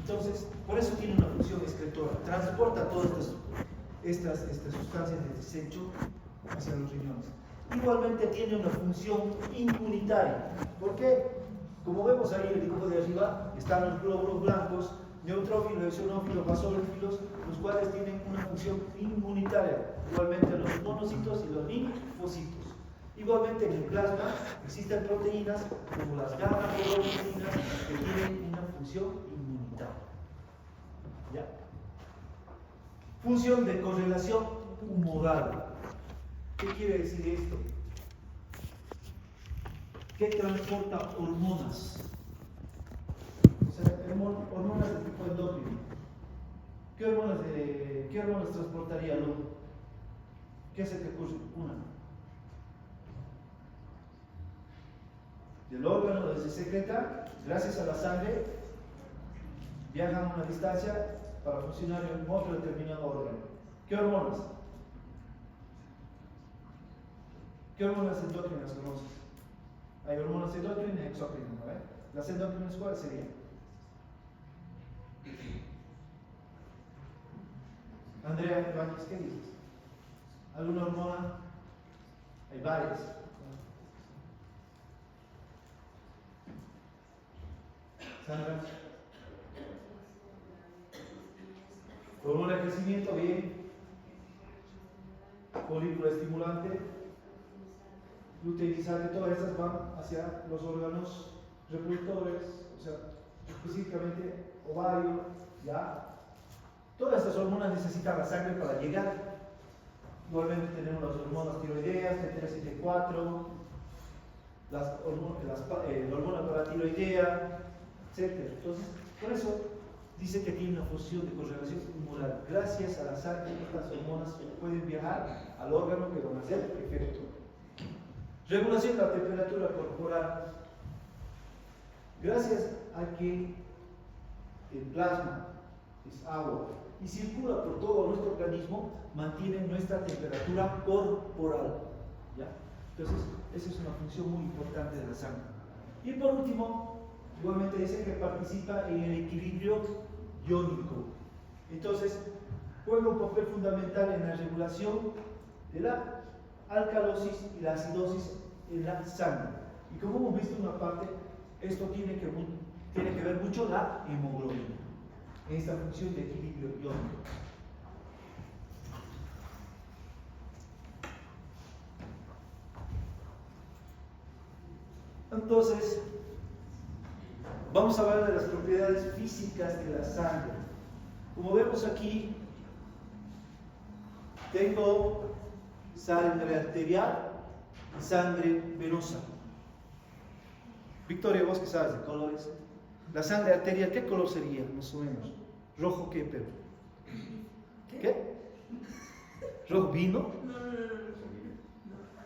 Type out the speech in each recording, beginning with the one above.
Entonces, por eso tiene una función excretora, transporta todas estas sustancias de desecho hacia los riñones. Igualmente tiene una función inmunitaria. ¿Por qué? Como vemos ahí en el dibujo de arriba, están los glóbulos blancos, neutrófilos, eosinófilos, basófilos, los cuales tienen una función inmunitaria. Igualmente los monocitos y los linfocitos. Igualmente en el plasma existen proteínas como las gamma-globulina que tienen una función inmunitaria. ¿Ya? Función de correlación humoral. ¿Qué quiere decir esto? ¿Qué transporta hormonas? O sea, hormonas de tipo endocrino. ¿Qué hormonas transportaría el ojo? ¿Qué hace que ocurra? Una. Del órgano donde se secreta, gracias a la sangre, viajan a una distancia para funcionar en otro determinado órgano. ¿Qué hormonas? ¿Qué hormonas endócrinas conoces? Hay hormonas endócrinas y exócrinas, ¿no? ¿Las endócrinas cuáles serían? Andrea Ibáñez, ¿qué dices? ¿Alguna hormona? Hay varias. Sandra. Hormona de crecimiento, bien. Folículo estimulante, luteinizante, todas estas van hacia los órganos reproductores, o sea, específicamente ovario, ¿ya? Todas estas hormonas necesitan la sangre para llegar. Igualmente tenemos las hormonas tiroideas, T3 y T4, la hormona paratiroidea, etc. Entonces, por eso dice que tiene una función de correlación humoral. Gracias a la sangre, estas hormonas pueden viajar al órgano que van a hacer efecto. Regulación de la temperatura corporal. Gracias a que el plasma es agua y circula por todo nuestro organismo, mantiene nuestra temperatura corporal. ¿Ya? Entonces, esa es una función muy importante de la sangre. Y por último, igualmente dice que participa en el equilibrio iónico. Entonces, juega un papel fundamental en la regulación de la alcalosis y la acidosis en la sangre. Y como hemos visto en una parte, esto tiene que ver mucho la hemoglobina, en esta función de equilibrio iónico. Entonces, vamos a hablar de las propiedades físicas de la sangre. Como vemos aquí, tengo sangre arterial y sangre venosa. Victoria, vos que sabes de colores. La sangre arterial, ¿qué color sería, más o menos? ¿Rojo qué, pero? ¿Qué? ¿Rojo vino?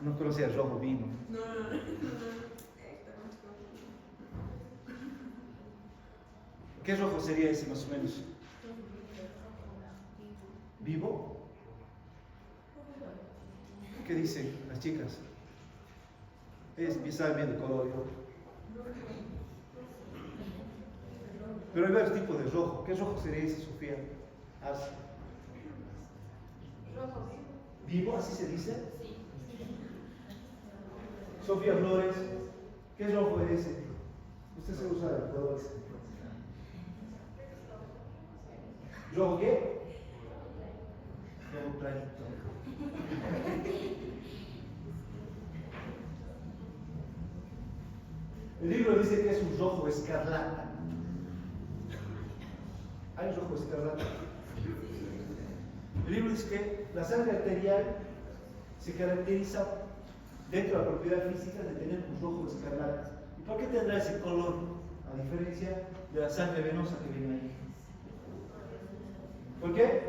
No conocía el rojo vino. ¿Qué rojo sería ese, más o menos? ¿Vivo? ¿Qué dicen las chicas? Saben bien de color, yo. Pero hay varios tipos de rojo. ¿Qué rojo sería ese, Sofía? Rojo. ¿Vivo? ¿Así se dice? Sí. Sofía Flores, ¿qué rojo es ese? Usted se usa de colores. ¿Rojo qué? Rojo clarito. El libro dice que es un rojo escarlata. ¿Hay rojo escarlata? El libro dice que la sangre arterial se caracteriza dentro de la propiedad física de tener un rojo escarlata. ¿Y por qué tendrá ese color? A diferencia de la sangre venosa que viene ahí. ¿Por qué?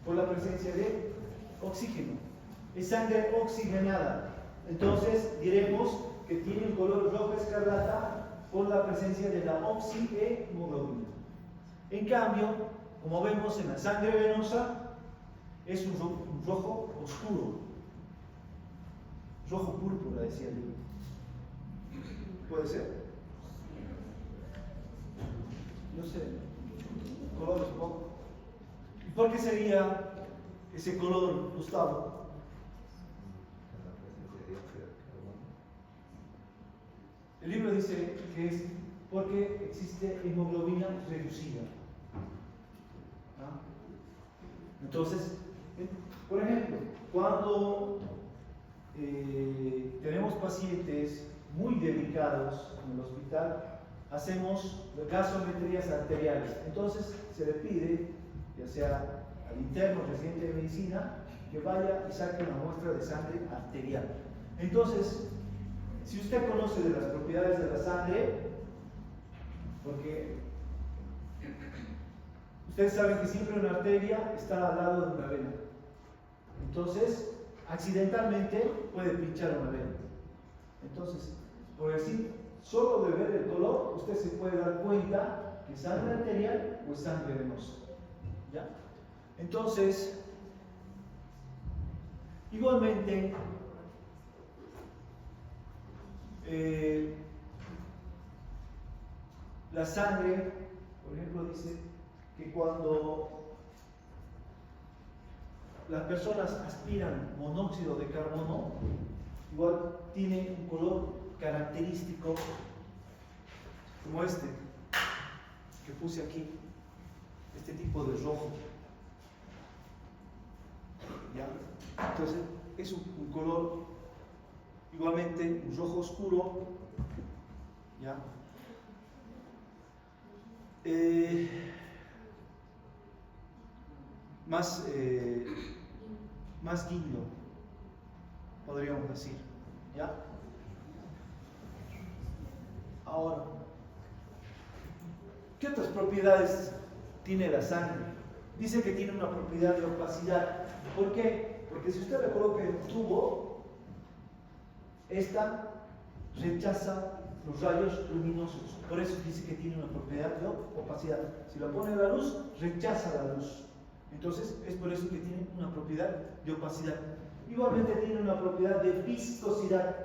Por la presencia de oxígeno. Es sangre oxigenada. Entonces diremos que tiene un color rojo escarlata por la presencia de la oxihemoglobina. En cambio, como vemos en la sangre venosa, es un rojo oscuro. Rojo púrpura, decía el libro. ¿Puede ser? no sé, colores poco. ¿Y por qué sería ese color, Gustavo? El libro dice que es porque existe hemoglobina reducida. ¿Ah? Entonces, por ejemplo, cuando tenemos pacientes muy delicados en el hospital, hacemos gasometrías arteriales. Entonces se le pide, ya sea al interno residente de medicina, que vaya y saque una muestra de sangre arterial. Entonces, si usted conoce de las propiedades de la sangre, porque ustedes saben que siempre una arteria está al lado de una vena. Entonces, accidentalmente puede pinchar una vena. Entonces, por decir, solo de ver el color, usted se puede dar cuenta que es sangre arterial o es sangre venosa. ¿Ya? Entonces, igualmente, la sangre, por ejemplo, dice que cuando las personas aspiran monóxido de carbono, igual tiene un color característico como este que puse aquí, este tipo de rojo. ¿Ya? Entonces es un color igualmente un rojo oscuro. ¿Ya? Más guindo, podríamos decir. ¿Ya? Ahora, ¿qué otras propiedades tiene la sangre? Dice que tiene una propiedad de opacidad. ¿Por qué? Porque si usted le coloca en un tubo, esta rechaza los rayos luminosos. Por eso dice que tiene una propiedad de opacidad. Si lo pone a la luz, rechaza la luz. Entonces, es por eso que tiene una propiedad de opacidad. Igualmente tiene una propiedad de viscosidad.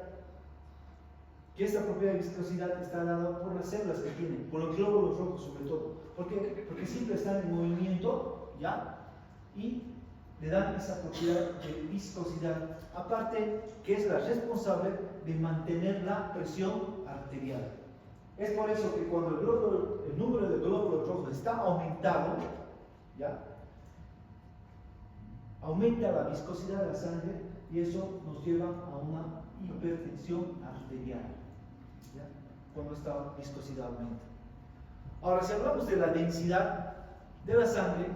Que esta propiedad de viscosidad está dada por las células que tiene, por los glóbulos rojos sobre todo. ¿Por qué? Porque siempre están en movimiento, ¿ya? Y le dan esa propiedad de viscosidad. Aparte, que es la responsable de mantener la presión arterial. Es por eso que cuando el número de glóbulos rojos está aumentado, ¿ya? Aumenta la viscosidad de la sangre y eso nos lleva a una hipertensión arterial, ¿ya? Cuando esta viscosidad aumenta. Ahora, si hablamos de la densidad de la sangre,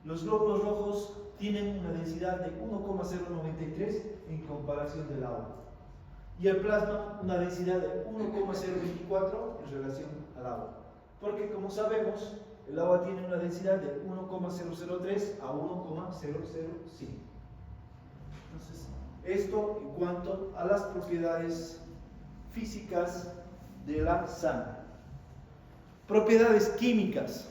los glóbulos rojos tienen una densidad de 1,093 en comparación del agua. Y el plasma una densidad de 1,024 en relación al agua. Porque como sabemos, el agua tiene una densidad de 1,003 a 1,005. Entonces, esto en cuanto a las propiedades físicas de la sangre. Propiedades químicas.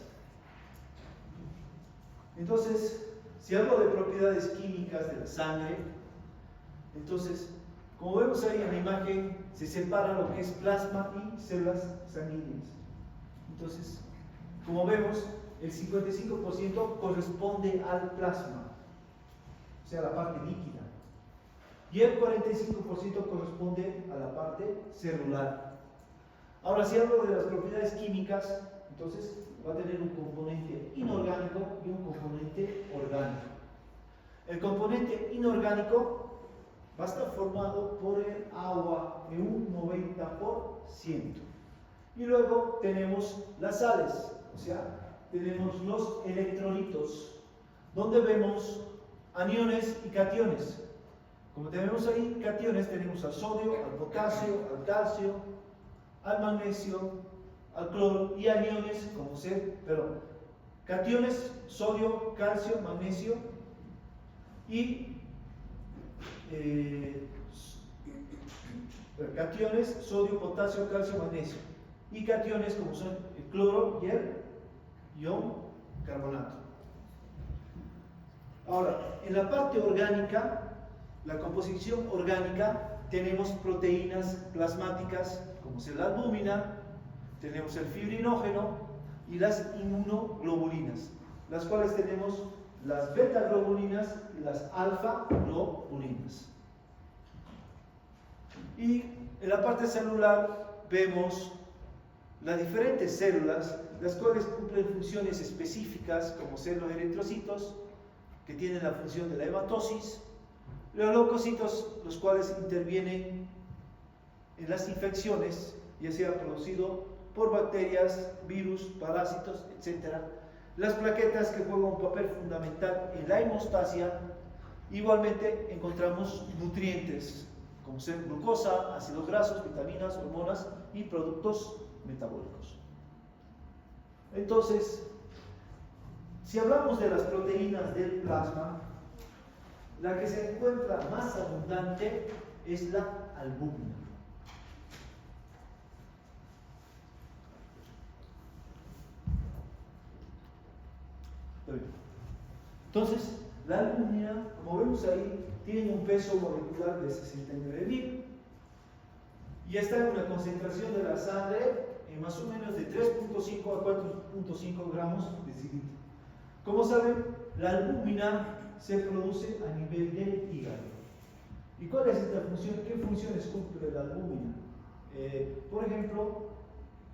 Entonces, si hablo de propiedades químicas de la sangre, entonces, como vemos ahí en la imagen, se separa lo que es plasma y células sanguíneas. Entonces, como vemos, el 55% corresponde al plasma, o sea, la parte líquida. Y el 45% corresponde a la parte celular. Ahora, si hablo de las propiedades químicas, entonces va a tener un componente inorgánico y un componente orgánico. El componente inorgánico va a estar formado por el agua en un 90%. Y luego tenemos las sales, o sea, tenemos los electrolitos, donde vemos aniones y cationes. Como tenemos ahí cationes, tenemos al sodio, al potasio, al calcio, al magnesio, al cloro, y aniones, como cationes, sodio, calcio, magnesio, y cationes, sodio, potasio, calcio, magnesio, y cationes como son el cloro y el ion carbonato. Ahora, en la parte orgánica, la composición orgánica, tenemos proteínas plasmáticas como es la albúmina, tenemos el fibrinógeno, y las inmunoglobulinas, las cuales tenemos las beta-globulinas y las alfa-globulinas. Y en la parte celular vemos las diferentes células, las cuales cumplen funciones específicas, como ser los eritrocitos, que tienen la función de la hematosis, los leucocitos, los cuales intervienen en las infecciones, ya sea producido por bacterias, virus, parásitos, etc. Las plaquetas, que juegan un papel fundamental en la hemostasia. Igualmente encontramos nutrientes, como ser glucosa, ácidos grasos, vitaminas, hormonas y productos metabólicos. Entonces, si hablamos de las proteínas del plasma, la que se encuentra más abundante es la albúmina. Entonces, la albúmina, como vemos ahí, tiene un peso molecular de 69.000 y está en una concentración de la sangre en más o menos de 3.5 a 4.5 gramos de decilitro. Como saben, la albúmina se produce a nivel del hígado. ¿Y cuál es esta función? ¿Qué funciones cumple la albúmina? Por ejemplo,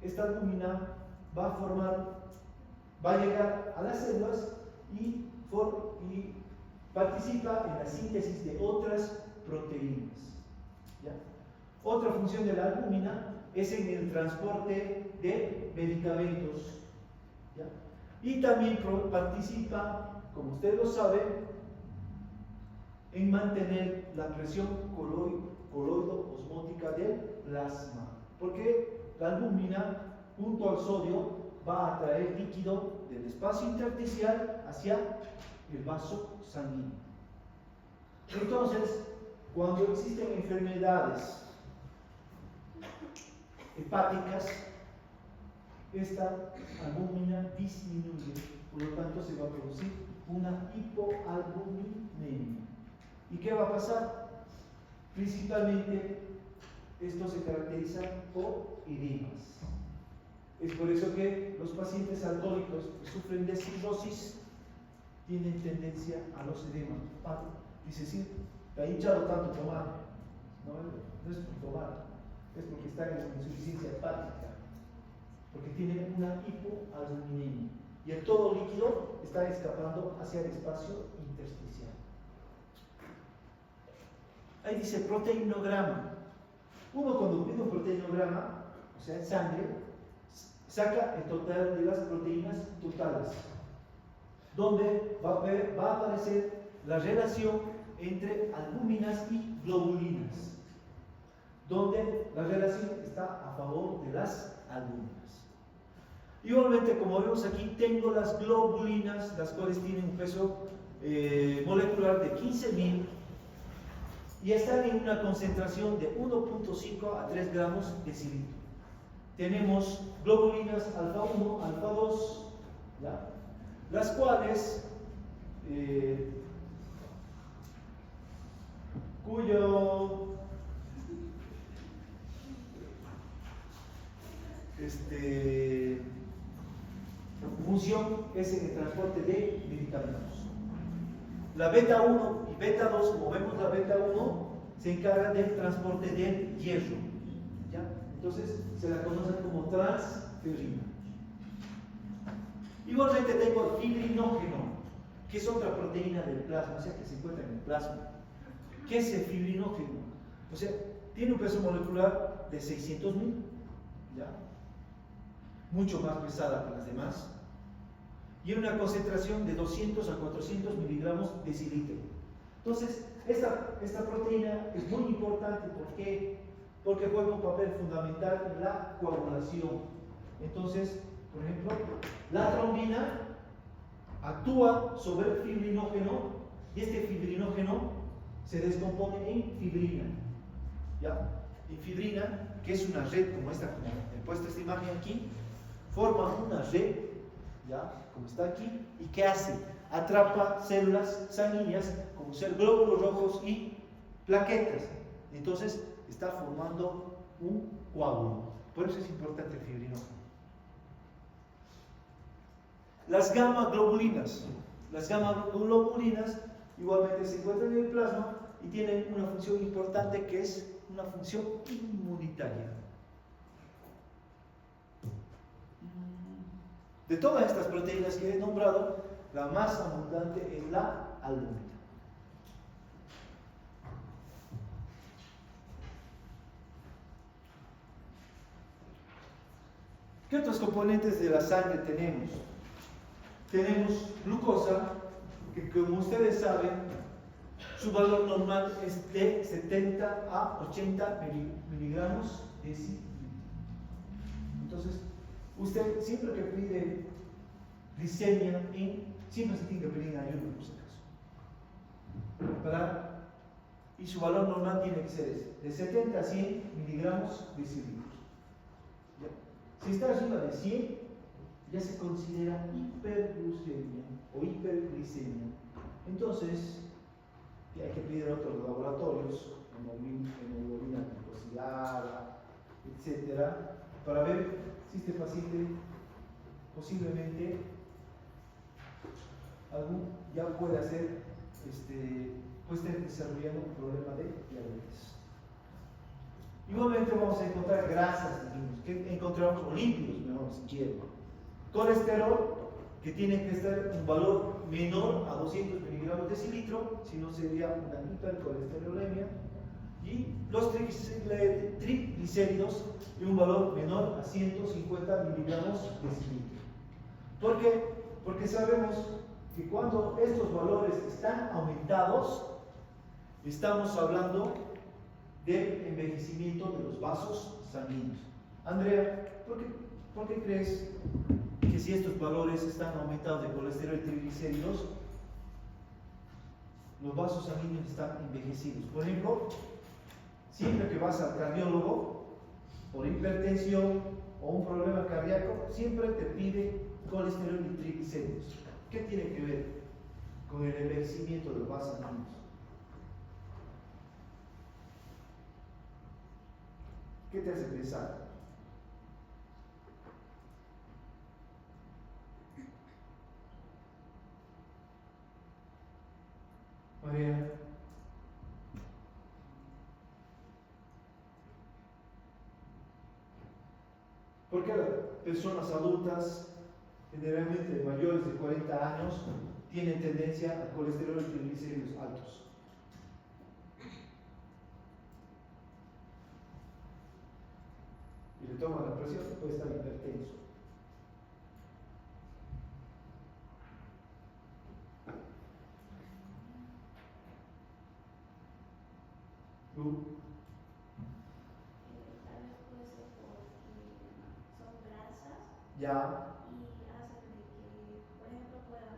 esta albúmina va a llegar a las células y participa en la síntesis de otras proteínas. ¿Ya? Otra función de la albúmina es en el transporte de medicamentos. ¿Ya? Y también participa, como ustedes lo saben, en mantener la presión coloidosmótica del plasma, porque la albúmina junto al sodio va a traer líquido del espacio intersticial hacia el vaso sanguíneo. Entonces, cuando existen enfermedades hepáticas, esta albúmina disminuye, por lo tanto se va a producir una hipoalbuminemia. ¿Y qué va a pasar? Principalmente esto se caracteriza por edemas. Es por eso que los pacientes alcohólicos que sufren de cirrosis tienen tendencia a los edemas. Dice, sí, te ha hinchado tanto tomar. No es por tomar, es porque está en insuficiencia hepática, porque tienen una hipoalbuminemia y el todo líquido está escapando hacia el espacio intersticial. Ahí dice proteinograma. Uno, cuando pide un proteinograma, o sea, en sangre, saca el total de las proteínas totales, donde va a aparecer la relación entre albúminas y globulinas, donde la relación está a favor de las albúminas. Igualmente, como vemos aquí, tengo las globulinas, las cuales tienen un peso molecular de 15.000 y están en una concentración de 1.5 a 3 gramos de decilitro. Tenemos globulinas alfa 1, alfa 2, ¿ya? Las cuales cuyo función es en el transporte de medicamentos. La beta 1 y beta 2, como vemos, la beta 1 se encarga del transporte del hierro, ¿ya? Entonces se la conoce como transferrina. Igualmente tengo el fibrinógeno, que es otra proteína del plasma, o sea, que se encuentra en el plasma. ¿Qué es el fibrinógeno? O sea, tiene un peso molecular de 600.000, ¿ya? Mucho más pesada que las demás, y una concentración de 200 a 400 miligramos de decilitro. Entonces, esta proteína es muy importante. ¿Por qué? Porque juega un papel fundamental en la coagulación. Entonces, por ejemplo, la trombina actúa sobre el fibrinógeno y este fibrinógeno se descompone en fibrina, ¿ya? Y fibrina, que es una red como esta, como he puesto esta imagen aquí, forma una red, ¿ya? Como está aquí, y ¿qué hace? Atrapa células sanguíneas como ser glóbulos rojos y plaquetas. Entonces está formando un coágulo. Por eso es importante el fibrinógeno. las gamma globulinas. Las gamma globulinas igualmente se encuentran en el plasma y tienen una función importante que es una función inmunitaria. De todas estas proteínas que he nombrado, la más abundante es la albúmina. ¿Qué otros componentes de la sangre tenemos? Tenemos glucosa, que como ustedes saben, su valor normal es de 70 a 80 miligramos de decilitro. Entonces, usted siempre que pide glicemia, siempre se tiene que pedir en ayuno, por si acaso. Y su valor normal tiene que ser ese, de 70 a 100 miligramos de decilitro. Si está arriba de 100, ya se considera hiperglucemia o hiperglicemia. Entonces, hay que pedir a otros laboratorios, hemoglobina glicosilada, etcétera, para ver si este paciente posiblemente ya puede puede estar desarrollando un problema de diabetes. Igualmente vamos a encontrar grasas, que encontramos, o lípidos, mejor si quieren. Colesterol, que tiene que estar un valor menor a 200 miligramos de decilitro, si no sería una hipercolesterolemia. Y los triglicéridos de un valor menor a 150 miligramos de decilitro. ¿Por qué? Porque sabemos que cuando estos valores están aumentados, estamos hablando del envejecimiento de los vasos sanguíneos. Andrea, ¿por qué crees que si estos valores están aumentados de colesterol y triglicéridos, los vasos sanguíneos están envejecidos? Por ejemplo, siempre que vas al cardiólogo por hipertensión o un problema cardíaco, siempre te pide colesterol y triglicéridos. ¿Qué tiene que ver con el envejecimiento de los vasos sanguíneos? ¿Qué te hace pensar? María. Porque las personas adultas, generalmente mayores de 40 años, tienen tendencia a colesterol y triglicéridos altos? Y le toman la presión, puede estar hipertenso. Tal vez puede ser porque son grasas Ya. y hacen de que, por ejemplo, puedan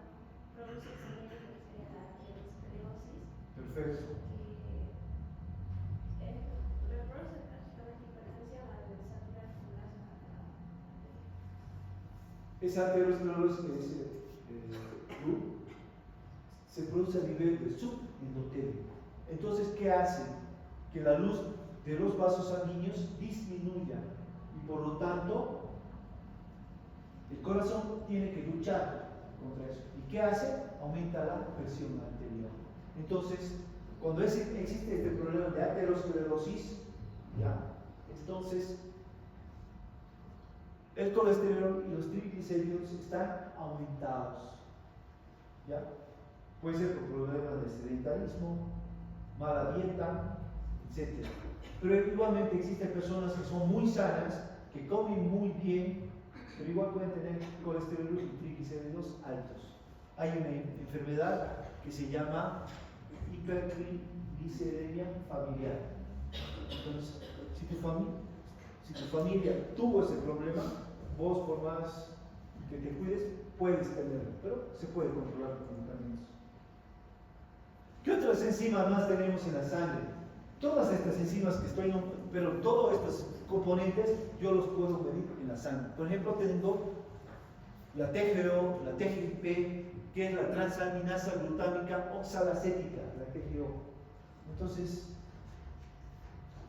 producirse lo que sería la aterosclerosis, Perfecto. que reproduce prácticamente hipertensión al desarrollar su grasa. Esa aterosclerosis que dice se produce a nivel del subendotelio. Entonces, ¿qué hace? Que la luz de los vasos sanguíneos disminuya y por lo tanto el corazón tiene que luchar contra eso. ¿Y qué hace? Aumenta la presión arterial. Entonces, cuando existe este problema de aterosclerosis, ¿ya? Entonces el colesterol y los triglicéridos están aumentados, ¿ya? Puede ser por problemas de sedentarismo, mala dieta, etc. Pero igualmente existen personas que son muy sanas, que comen muy bien, pero igual pueden tener colesterol y triglicéridos altos. Hay una enfermedad que se llama hipertrigliceridemia familiar. Entonces, si tu familia tuvo ese problema, vos por más que te cuides, puedes tenerlo, pero se puede controlar con medicamentos. ¿Qué otras enzimas más tenemos en la sangre? Todas estas enzimas que estoy nombrando, pero todos estos componentes yo los puedo medir en la sangre. Por ejemplo, tengo la TGO, la TGIP, que es la transaminasa glutámica oxalacética, la TGO. Entonces,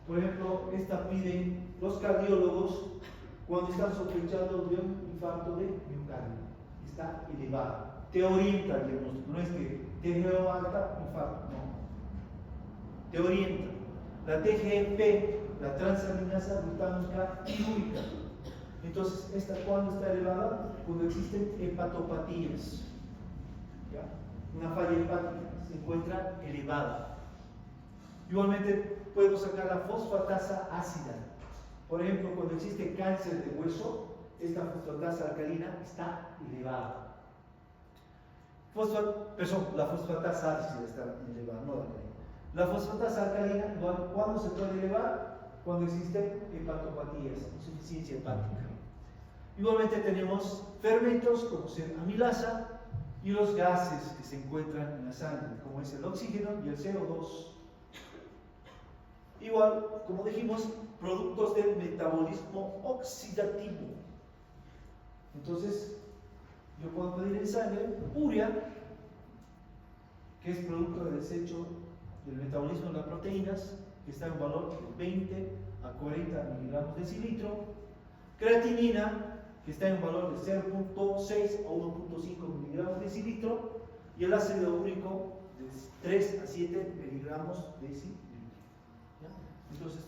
por ejemplo, esta piden los cardiólogos cuando están sospechando de un infarto de miocardio. está elevada. Te orienta el diagnóstico, no es que TGO alta, infarto, no. Te orienta. La TGP, la transaminasa glutámica pirúrica. Entonces, ¿esta cuándo está elevada? Cuando existen hepatopatías. ¿Ya? Una falla hepática se encuentra elevada. Igualmente, puedo sacar la fosfatasa ácida. Por ejemplo, cuando existe cáncer de hueso, esta fosfatasa alcalina está elevada. La fosfatasa ácida está elevada, no la alcalina. La fosfatasa alcalina, ¿cuándo se puede elevar? Cuando existen hepatopatías, insuficiencia hepática. Igualmente tenemos fermentos como ser amilasa y los gases que se encuentran en la sangre, como es el oxígeno y el CO2. Igual, como dijimos, productos del metabolismo oxidativo. Entonces, yo puedo pedir en sangre urea, que es producto de desecho del metabolismo de las proteínas, que está en un valor de 20 a 40 miligramos de decilitro. Creatinina, que está en un valor de 0.6 a 1.5 miligramos de decilitro. Y el ácido úrico de 3 a 7 miligramos de decilitro. Entonces,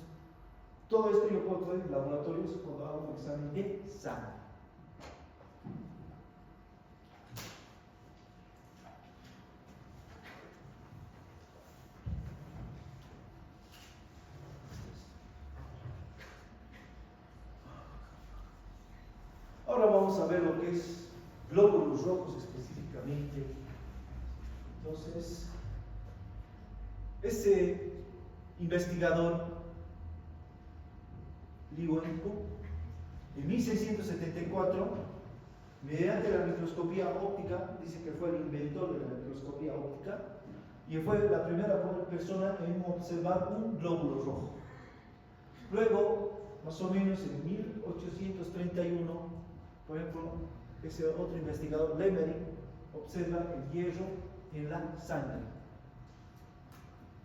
todo esto yo puedo traer en laboratorios cuando hago un examen de sangre. Ahora vamos a ver lo que es glóbulos rojos específicamente. Entonces, ese investigador Liguenco, en 1674, mediante la microscopía óptica, dice que fue el inventor de la microscopía óptica, y fue la primera persona en observar un glóbulo rojo. Luego, más o menos en 1831, por ejemplo, ese otro investigador, Lemery, observa el hierro en la sangre.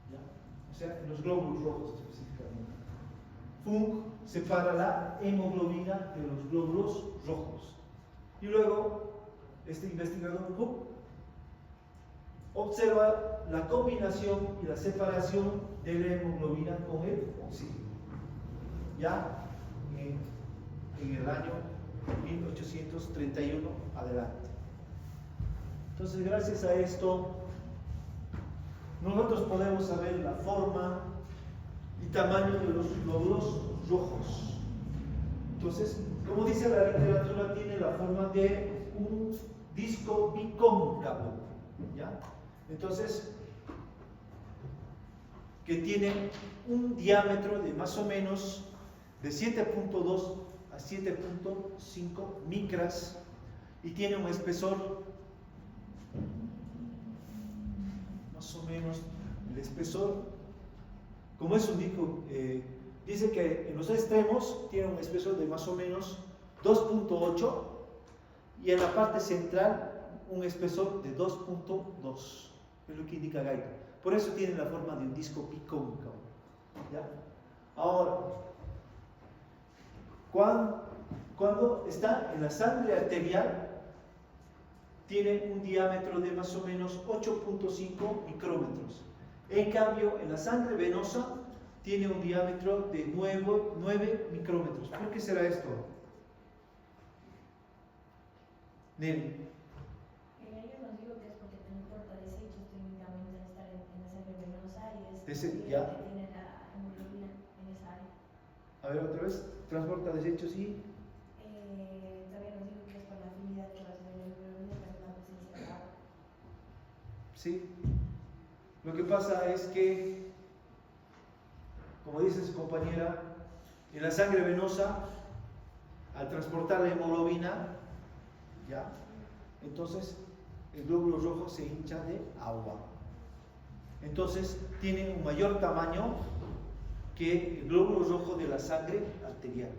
¿Ya? O sea, en los glóbulos rojos específicamente. Funk separa la hemoglobina de los glóbulos rojos. Y luego, este investigador Hooke observa la combinación y la separación de la hemoglobina con el oxígeno. Ya en el año 1831 adelante. Entonces, gracias a esto, nosotros podemos saber la forma y tamaño de los glóbulos rojos. Entonces, como dice la literatura, tiene la forma de un disco bicóncavo, ¿ya? Entonces, que tiene un diámetro de más o menos de 7.2 a 7.5 micras y tiene un espesor más o menos, el espesor, como es un disco, dice que en los extremos tiene un espesor de más o menos 2.8 y en la parte central un espesor de 2.2, es lo que indica Geiger. Por eso tiene la forma de un disco bicóncavo. ¿Ya? Ahora, cuando está en la sangre arterial, tiene un diámetro de más o menos 8.5 micrómetros. En cambio, en la sangre venosa tiene un diámetro de 9 micrómetros. ¿Por qué será esto? Nelly. Yo nos digo que es porque transporta desechos técnicamente al estar en la sangre venosa y es ya. que tiene la hemoglobina en esa área. A ver, otra vez. Transporta desechos y... También nos digo que es por la afinidad que va a tener la hemoglobina con la presencia de agua. Sí. Lo que pasa es que, como dice su compañera, en la sangre venosa, al transportar la hemoglobina, ¿ya? Entonces el glóbulo rojo se hincha de agua. Entonces tiene un mayor tamaño que el glóbulo rojo de la sangre arterial.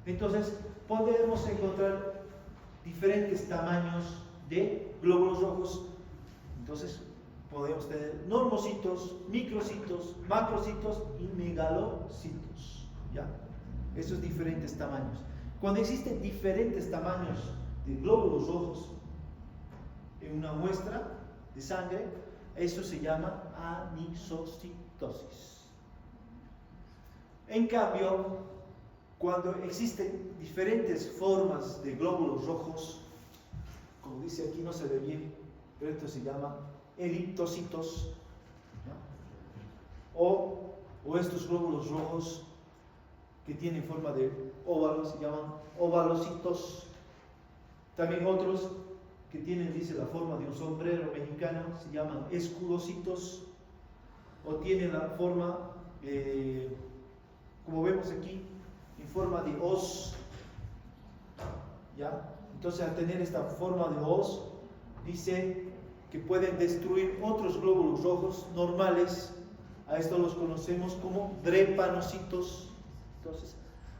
Entonces podemos encontrar diferentes tamaños de glóbulos rojos. Entonces podemos tener normocitos, microcitos, macrocitos y megalocitos, ¿ya? Esos diferentes tamaños. Cuando existen diferentes tamaños de glóbulos rojos, en una muestra de sangre, eso se llama anisocitosis. En cambio, cuando existen diferentes formas de glóbulos rojos, como dice aquí, no se ve bien, pero esto se llama eritrocitos, ¿no? o estos glóbulos rojos que tienen forma de óvalo se llaman ovalocitos. También otros que tienen, dice, la forma de un sombrero mexicano se llaman escudocitos, o tienen la forma, como vemos aquí, en forma de hoz, ¿ya? Entonces, al tener esta forma de hoz, dice que pueden destruir otros glóbulos rojos normales. A esto los conocemos como drepanocitos. Entonces,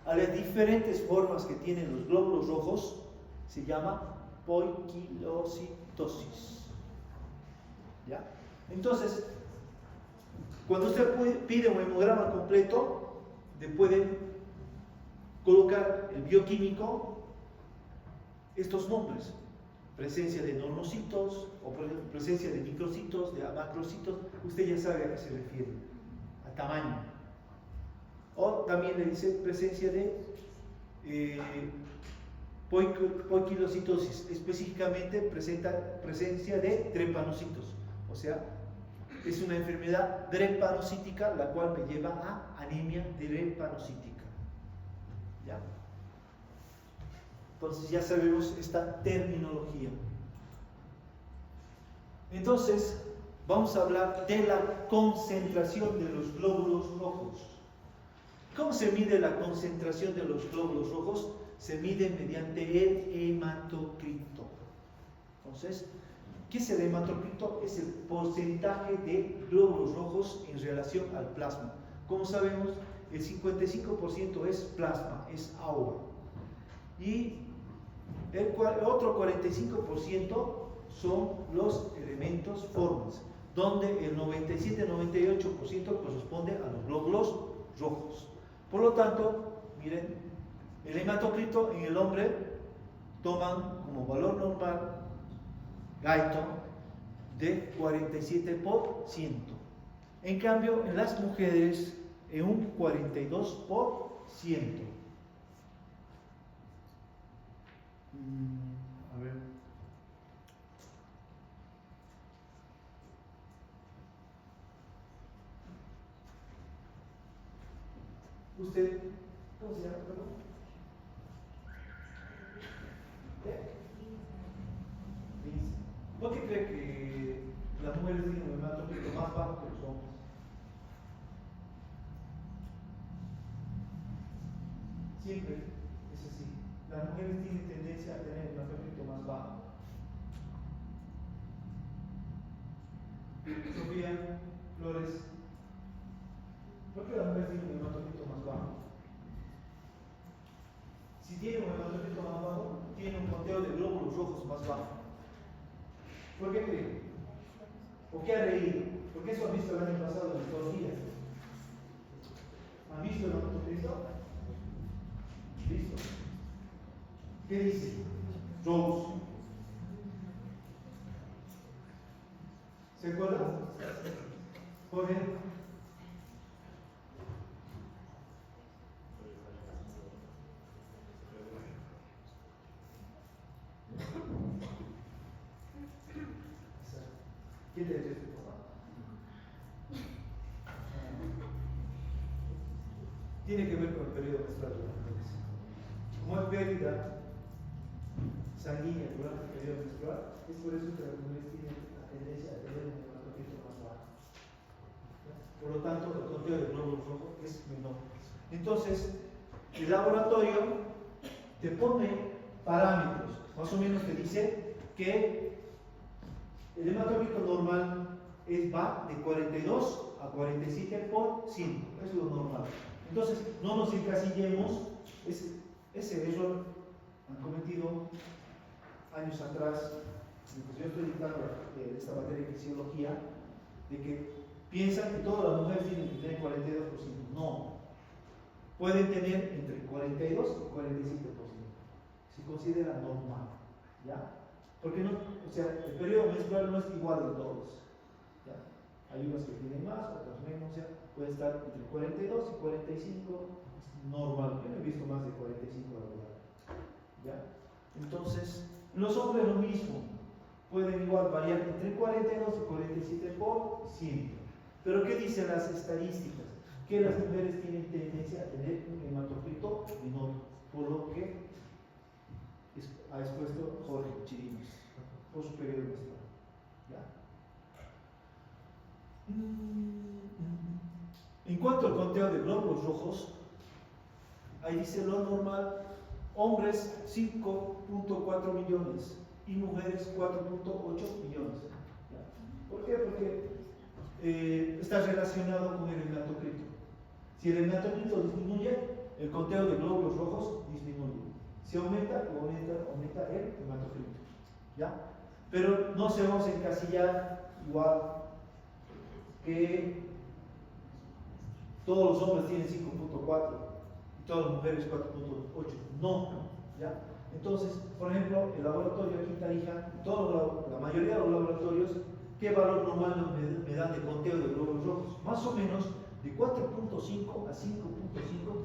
a las diferentes formas que tienen los glóbulos rojos se llama poiquilocitosis. ¿Ya? Entonces, cuando usted pide un hemograma completo, le pueden colocar el bioquímico estos nombres: presencia de normocitos o presencia de microcitos, de macrocitos. Usted ya sabe a qué se refiere, a tamaño. O también le dice presencia de poiquilocitosis, específicamente presencia de drepanocitos, o sea, es una enfermedad drepanocítica, la cual me lleva a anemia drepanocítica. ¿Ya? Entonces ya sabemos esta terminología. Entonces vamos a hablar de la concentración de los glóbulos rojos. ¿Cómo se mide la concentración de los glóbulos rojos? Se mide mediante el hematocrito. Entonces, ¿qué es el hematocrito? Es el porcentaje de glóbulos rojos en relación al plasma. Como sabemos, el 55% es plasma, es agua. Y el otro 45% son los elementos, formas, donde el 97-98% corresponde a los glóbulos rojos. Por lo tanto, miren, el hematocrito en el hombre toman como valor normal Guyton de 47%. En cambio, en las mujeres, en un 42%. A ver. ¿Usted cómo se llama? ¿Por qué cree que las mujeres tienen un hematocrito más bajo que los hombres? Siempre es así. Las mujeres tienen tendencia a tener el hematocrito más bajo. Sofía Flores, ¿por qué las mujeres tienen un hematocrito más bajo? Si tiene un hematocrito más bajo, tiene un conteo de glóbulos rojos más bajo. ¿Por qué creen? ¿Por qué ha reído? Porque eso han visto el año pasado en histología. ¿Han visto el hematocrito? ¿Listo? ¿Qué dice? Rose. ¿Se acuerdan? Joven. ¿Qué te dice tu papá? Tiene que ver con el periodo menstrual de las mujeres. Como hay pérdida sanguínea durante el periodo menstrual, es por eso que las mujeres tienen la tendencia a tener un hematocrito más bajo. Por lo tanto, el conteo de glóbulos rojos es menor. Entonces, el laboratorio te pone parámetros. Más o menos te dice que el hematocrito normal va de 42 a 47%. Es lo normal. Entonces, no nos encasillemos. Ese error han cometido años atrás, mientras yo estoy dictando esta materia de fisiología, de que piensan que todas las mujeres tienen que tener 42%. No. Pueden tener entre 42 y 47%. Se considera normal. ¿Ya? Porque no, o sea, el periodo menstrual no es igual en todos. ¿Ya? Hay unas que tienen más, otras menos, o sea, puede estar entre 42 y 45, es normal. Yo no he visto más de 45 a la verdad. ¿Ya? Entonces, en los hombres lo mismo, pueden igual variar entre 42 y 47 por ciento. Pero ¿qué dicen las estadísticas? Que las mujeres tienen tendencia a tener un hematocrito menor, por lo que ha expuesto Jorge Chirinos, por su periodo menstrual. ¿Ya? En cuanto al conteo de glóbulos rojos, ahí dice lo normal, hombres 5.4 millones y mujeres 4.8 millones. ¿Ya? ¿Por qué? Porque está relacionado con el hematocrito. Si el hematocrito disminuye, el conteo de glóbulos rojos disminuye. Si aumenta el hematocrito. ¿Ya? Pero no se vamos a encasillar igual que todos los hombres tienen 5.4 y todas las mujeres 4.8. No. ¿Ya? Entonces, por ejemplo, el laboratorio aquí en Tarija, la mayoría de los laboratorios, ¿qué valor normal me dan de conteo de glóbulos rojos? Más o menos de 4.5 a 5.5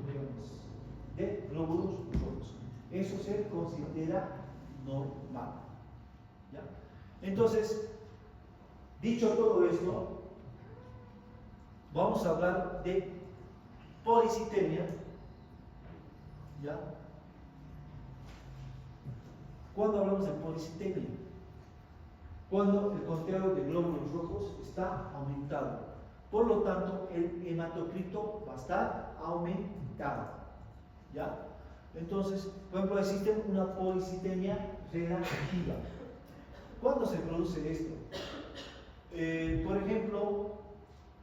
millones de glóbulos rojos. Eso se considera normal. ¿Ya? Entonces, dicho todo esto, vamos a hablar de policitemia. ¿Ya? ¿Cuándo hablamos de policitemia? Cuando el conteo de glóbulos rojos está aumentado. Por lo tanto, el hematocrito va a estar aumentado. ¿Ya? Entonces, por ejemplo, existe una policitemia relativa. ¿Cuándo se produce esto? Por ejemplo,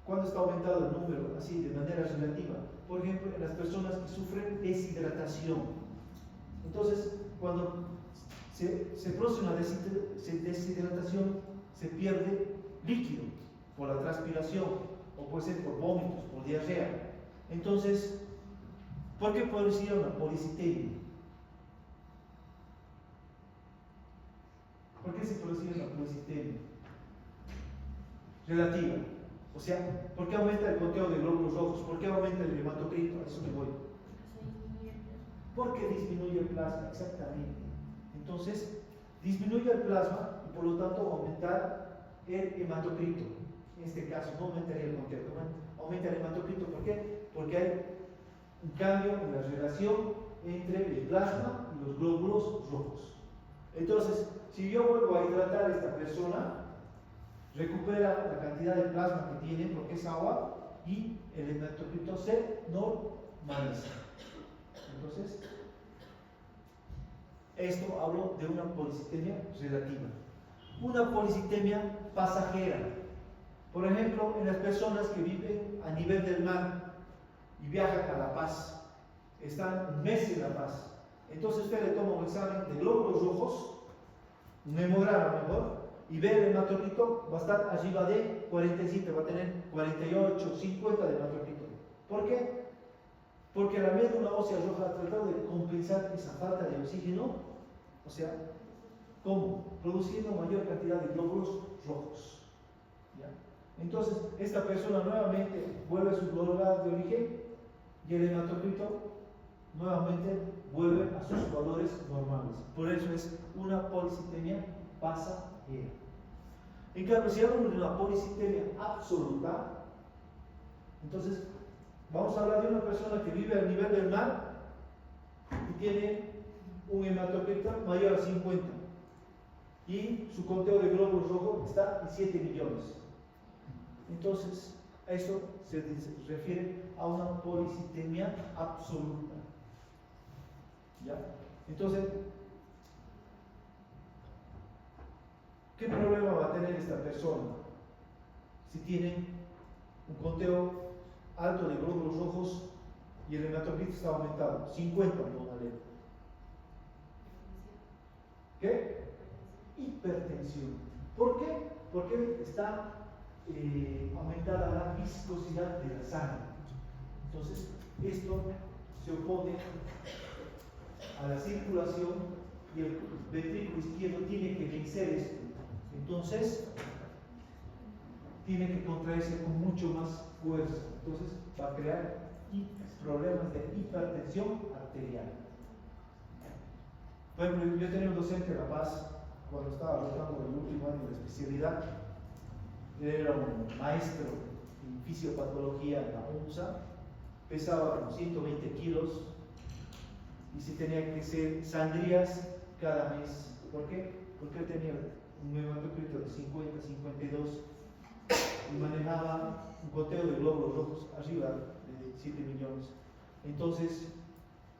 cuando está aumentado el número, así de manera relativa. Por ejemplo, en las personas que sufren deshidratación. Entonces, cuando se produce una deshidratación, se pierde líquido por la transpiración, o puede ser por vómitos, por diarrea. Entonces, ¿por qué producir una policitemia? ¿Por qué se produce una policitemia relativa? O sea, ¿por qué aumenta el conteo de glóbulos rojos? ¿Por qué aumenta el hematocrito? A eso me voy. Porque disminuye el plasma, exactamente. Entonces, disminuye el plasma y por lo tanto aumentar el hematocrito. En este caso, no aumentaría el conteo, aumenta el hematocrito. ¿Por qué? Porque hay un cambio en la relación entre el plasma y los glóbulos rojos. Entonces, si yo vuelvo a hidratar a esta persona, recupera la cantidad de plasma que tiene porque es agua y el hematocrito se normaliza. Entonces, esto hablo de una policitemia relativa. Una policitemia pasajera. Por ejemplo, en las personas que viven a nivel del mar y viajan a La Paz, están un mes en La Paz. Entonces usted le toma un examen de glóbulos rojos, un hemograma mejor, y ve el hematocrito, va a estar arriba de 47, va a tener 48, 50 de hematocrito. ¿Por qué? Porque la médula ósea roja ha tratado de compensar esa falta de oxígeno, o sea, ¿cómo? Produciendo mayor cantidad de glóbulos rojos. ¿Ya? Entonces, esta persona nuevamente vuelve a su lugar de origen y el hematocrito nuevamente vuelve a sus valores normales. Por eso es una policitemia pasajera. En cambio, si hablamos de una policitemia absoluta, entonces vamos a hablar de una persona que vive al nivel del mar y tiene un hematocrito mayor a 50 y su conteo de glóbulos rojos está en 7 millones. Entonces, a eso se refiere a una policitemia absoluta. ¿Ya? Entonces, ¿qué problema va a tener esta persona si tiene un conteo alto de glóbulos rojos y el hematocrito está aumentado? 50, póngale. ¿Qué? Hipertensión. ¿Por qué? Porque está aumentada la viscosidad de la sangre. Entonces, esto se opone a la circulación y el ventrículo izquierdo tiene que vencer esto. Entonces, tiene que contraerse con mucho más fuerza. Entonces, va a crear problemas de hipertensión arterial. Por ejemplo, yo tenía un docente en La Paz cuando estaba rotando el último año de especialidad. Él era un maestro en fisiopatología en la UNSA, pesaba como 120 kilos y se tenía que hacer sangrías cada mes. ¿Por qué? Porque él tenía un hematocrito de 50, 52 y manejaba un conteo de glóbulos rojos arriba de 7 millones. Entonces,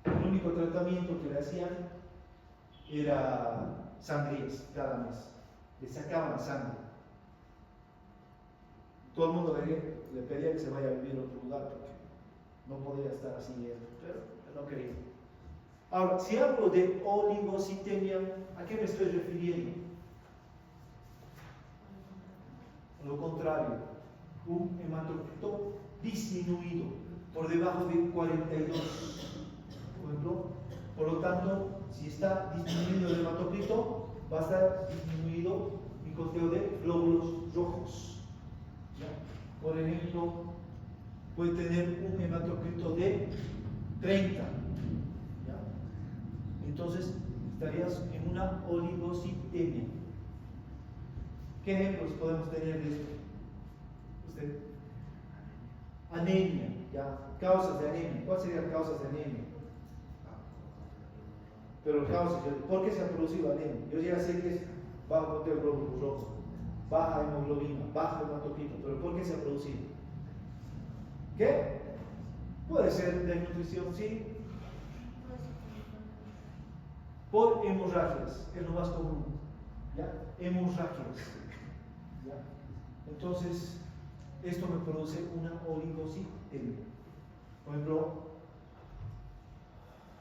el único tratamiento que le hacían era sangrías cada mes. Le sacaban sangre. Todo el mundo le pedía que se vaya a vivir a otro lugar porque no podía estar así él, pero no quería. Ahora, si hablo de oligocitemia, ¿a qué me estoy refiriendo? Lo contrario, un hematocrito disminuido por debajo de 42, por ejemplo. Por lo tanto, si está disminuyendo el hematocrito, va a estar disminuido mi conteo de glóbulos rojos. ¿Ya? Por ejemplo, puede tener un hematocrito de 30. ¿Ya? Entonces, estarías en una oligocitemia. ¿Qué ejemplos podemos tener de esto? Usted. Anemia, ¿ya? Causas de anemia. ¿Cuáles serían causas de anemia? Pero causas, ¿por qué se ha producido anemia? Yo ya sé que es bajo conteo de glóbulos rojos, baja hemoglobina, bajo hematocrito, pero ¿por qué se ha producido? ¿Qué? Puede ser desnutrición, sí. Por hemorragias, es lo más común. ¿Ya? Hemorragias. ¿Ya? Entonces, esto me produce una oligocitemia. Por ejemplo,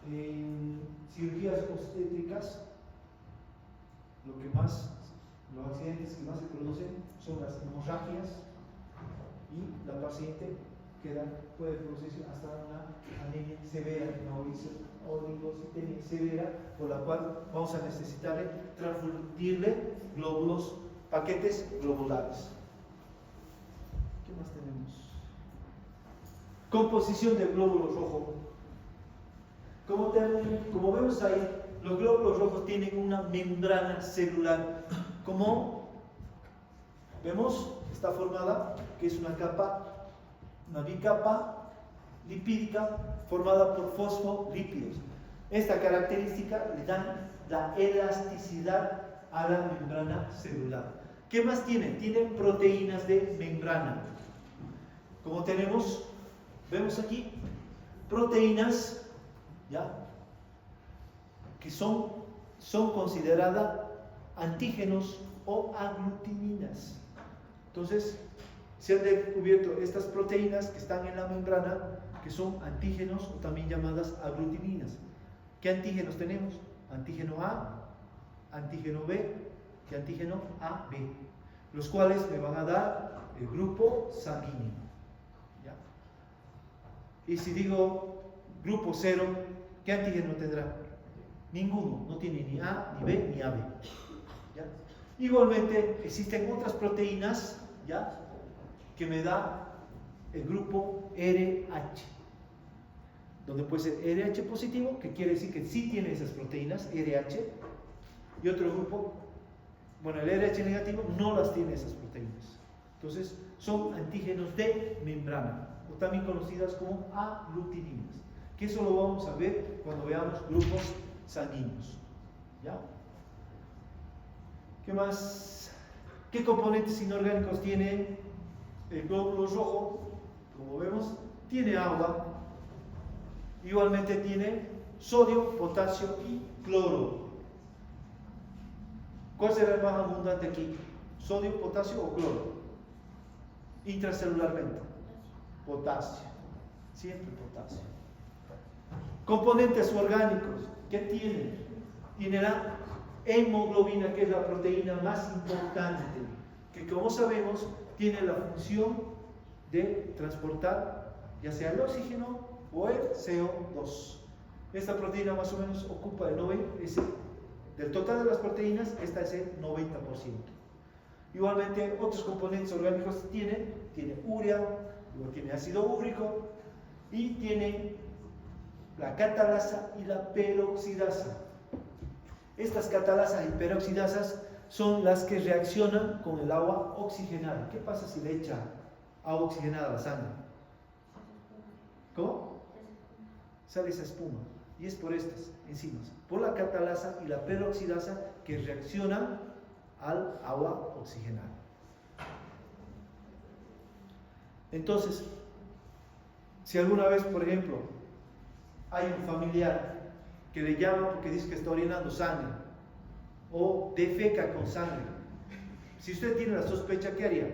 en cirugías obstétricas, los accidentes que más se producen son las hemorragias y la paciente puede producirse hasta una anemia severa, una oligocitemia severa, por la cual vamos a necesitar transfundirle paquetes globulares. ¿Qué más tenemos? Composición de glóbulos rojos. Como vemos ahí, los glóbulos rojos tienen una membrana celular. Como vemos, está formada, que es una bicapa lipídica formada por fosfolípidos. Esta característica le da la elasticidad a la membrana celular. ¿Qué más tiene? Tiene proteínas de membrana. Como vemos aquí, proteínas, ¿ya? Que son consideradas antígenos o aglutininas. Entonces, se han descubierto estas proteínas que están en la membrana, que son antígenos o también llamadas aglutininas. ¿Qué antígenos tenemos? Antígeno A, antígeno B y antígeno AB, los cuales me van a dar el grupo sanguíneo. ¿Ya? Y si digo grupo 0, ¿qué antígeno tendrá? Ninguno, no tiene ni A, ni B, ni AB. ¿Ya? Igualmente, existen otras proteínas, ¿ya?, que me da el grupo RH, donde puede ser RH positivo, que quiere decir que sí tiene esas proteínas, RH, y otro grupo, bueno, el RH negativo no las tiene esas proteínas. Entonces, son antígenos de membrana, o también conocidas como aglutininas, que eso lo vamos a ver cuando veamos grupos sanguíneos. ¿Ya? ¿Qué más? ¿Qué componentes inorgánicos tiene el glóbulo rojo? Como vemos, tiene agua, igualmente tiene sodio, potasio y cloro. ¿Cuál será el más abundante aquí? ¿Sodio, potasio o cloro? Intracelularmente, potasio, siempre potasio. Componentes orgánicos, ¿qué tienen? Tiene la hemoglobina, que es la proteína más importante, que como sabemos tiene la función de transportar ya sea el oxígeno o el CO2. Esta proteína más o menos ocupa el Del total de las proteínas, esta es el 90%. Igualmente, otros componentes orgánicos tiene urea, luego tiene ácido úrico y tiene la catalasa y la peroxidasa. Estas catalasas y peroxidasas son las que reaccionan con el agua oxigenada. ¿Qué pasa si le echa agua oxigenada a la sangre? ¿Cómo? Sale esa espuma. Y es por estas enzimas, por la catalasa y la peroxidasa que reaccionan al agua oxigenada. Entonces, si alguna vez, por ejemplo, hay un familiar que le llama porque dice que está orinando sangre o defeca con sangre, si usted tiene la sospecha, ¿qué haría?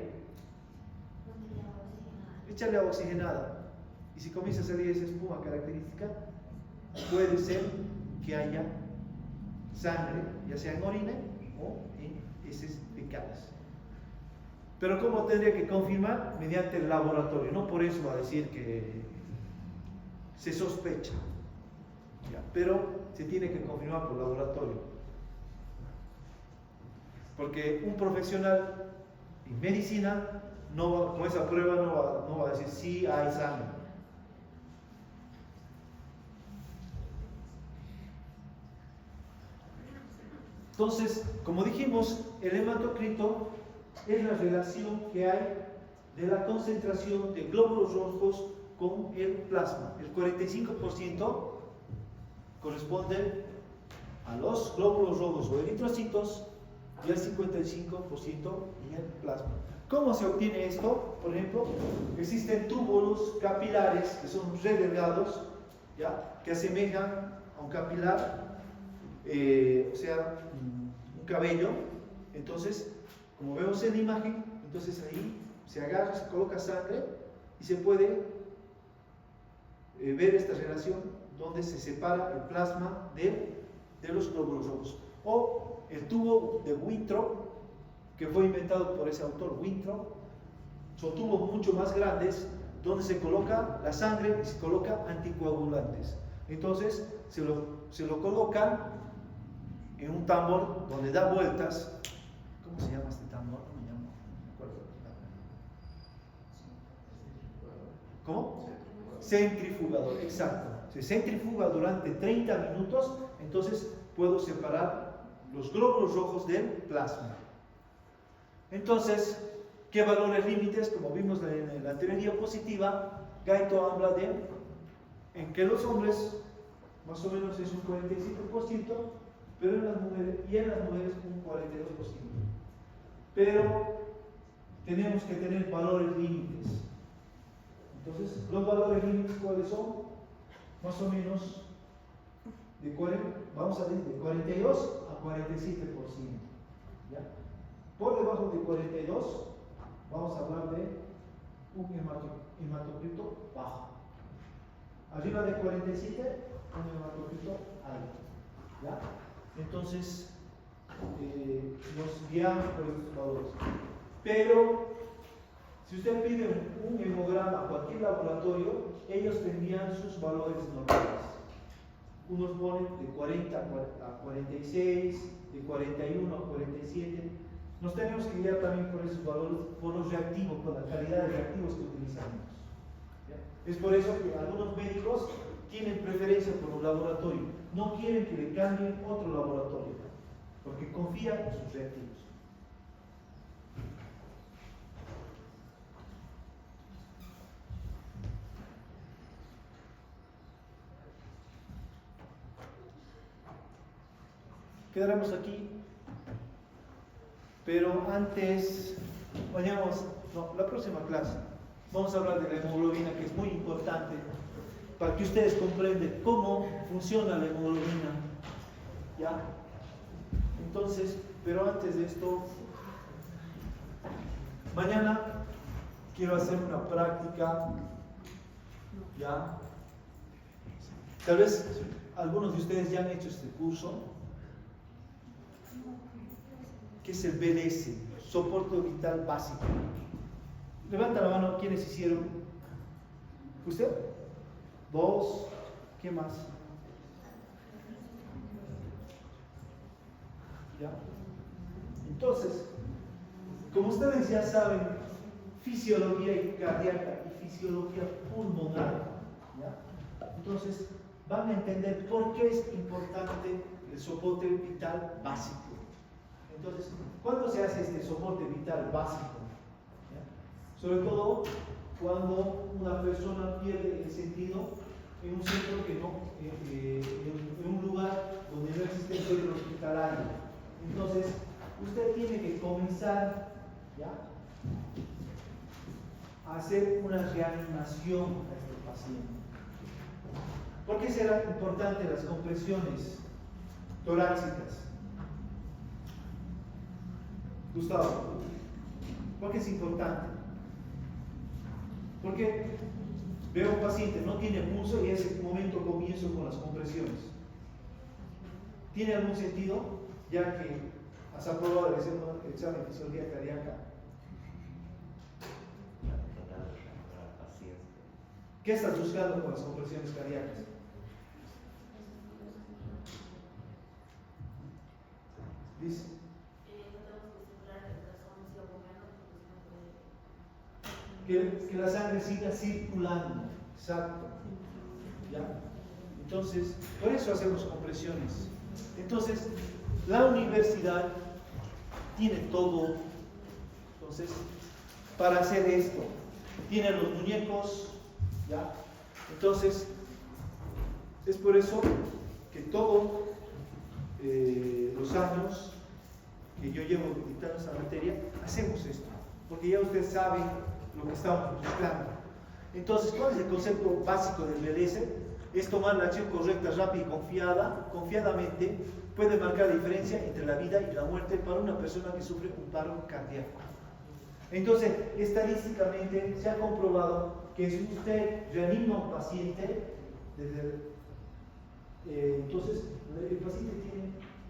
Échale agua oxigenada. Y si comienza a salir esa espuma característica, puede ser que haya sangre, ya sea en orina o en heces fecales. Pero ¿cómo tendría que confirmar? Mediante el laboratorio. No por eso va a decir que se sospecha, ¿ya? Pero se tiene que confirmar por laboratorio. Porque un profesional en medicina con esa prueba no va a decir sí hay sangre. Entonces, como dijimos, el hematocrito es la relación que hay de la concentración de glóbulos rojos con el plasma. El 45% corresponde a los glóbulos rojos o eritrocitos y el 55% en el plasma. ¿Cómo se obtiene esto? Por ejemplo, existen túbulos capilares que son redelgados, ¿ya?, que asemejan a un capilar, o sea, un cabello. Entonces, como vemos en la imagen, entonces ahí se agarra, se coloca sangre y se puede ver esta relación donde se separa el plasma de los glóbulos rojos. O el tubo de Winthrop, que fue inventado por ese autor, Winthrop. Son tubos mucho más grandes donde se coloca la sangre y se coloca anticoagulantes. Entonces se lo colocan en un tambor donde da vueltas. ¿Cómo se llama este tambor? No me llamo, no me acuerdo. ¿Cómo? Centrifugador, exacto. Se centrifuga durante 30 minutos, entonces puedo separar los glóbulos rojos del plasma. Entonces, ¿qué valores límites? Como vimos en la anterior diapositiva, Gaito habla en que los hombres más o menos es un 45%, pero en las mujeres un 42%. Pero tenemos que tener valores límites. Entonces, los valores límites, ¿cuáles son? Más o menos vamos a decir de 42 a 47%. ¿Ya? Por debajo de 42 vamos a hablar de un hematocrito bajo. Arriba de 47, un hematocrito alto. ¿Ya? Entonces, nos guiamos por estos valores. Pero, si usted pide un hemograma a cualquier laboratorio, ellos tendrían sus valores normales. Unos ponen de 40 a 46, de 41 a 47. Nos tenemos que guiar también por esos valores, por los reactivos, por la calidad de reactivos que utilizamos. ¿Ya? Es por eso que algunos médicos tienen preferencia por un laboratorio. No quieren que le cambien otro laboratorio, porque confían en sus reactivos. Quedaremos aquí, pero antes, la próxima clase, vamos a hablar de la hemoglobina, que es muy importante para que ustedes comprendan cómo funciona la hemoglobina. ¿Ya? Entonces, pero antes de esto, mañana quiero hacer una práctica. ¿Ya? Tal vez algunos de ustedes ya han hecho este curso. ¿Qué es el BDS? Soporte vital básico. Levanta la mano, ¿quiénes hicieron? ¿Usted? ¿Dos? ¿Qué más? ¿Ya? Entonces, como ustedes ya saben, fisiología cardíaca y fisiología pulmonar, ¿ya? Entonces van a entender por qué es importante el soporte vital básico. Entonces, ¿cuándo se hace este soporte vital básico? ¿Ya? Sobre todo cuando una persona pierde el sentido en un centro que no, en un lugar donde no existe el centro hospitalario. Entonces, usted tiene que comenzar, ¿ya?, a hacer una reanimación a este paciente. ¿Por qué será importante las compresiones torácicas? Gustavo, ¿por qué es importante? Porque veo a un paciente, no tiene pulso y en ese momento comienzo con las compresiones. ¿Tiene algún sentido? Ya que has aprobado el examen de fisiología cardíaca. ¿Qué estás buscando con las compresiones cardíacas? Dice. Que la sangre siga circulando. Exacto. ¿Ya? Entonces, por eso hacemos compresiones. Entonces, la universidad tiene todo. Entonces, para hacer esto, tiene los muñecos, ¿ya? Entonces, es por eso que todos los años que yo llevo dictando esta materia, hacemos esto, porque ya ustedes saben lo que estamos buscando. Entonces, ¿cuál es el concepto básico del BLS? Es tomar la acción correcta, rápida y confiadamente, puede marcar la diferencia entre la vida y la muerte para una persona que sufre un paro cardíaco. Entonces, estadísticamente se ha comprobado que si usted reanima a un paciente, entonces el paciente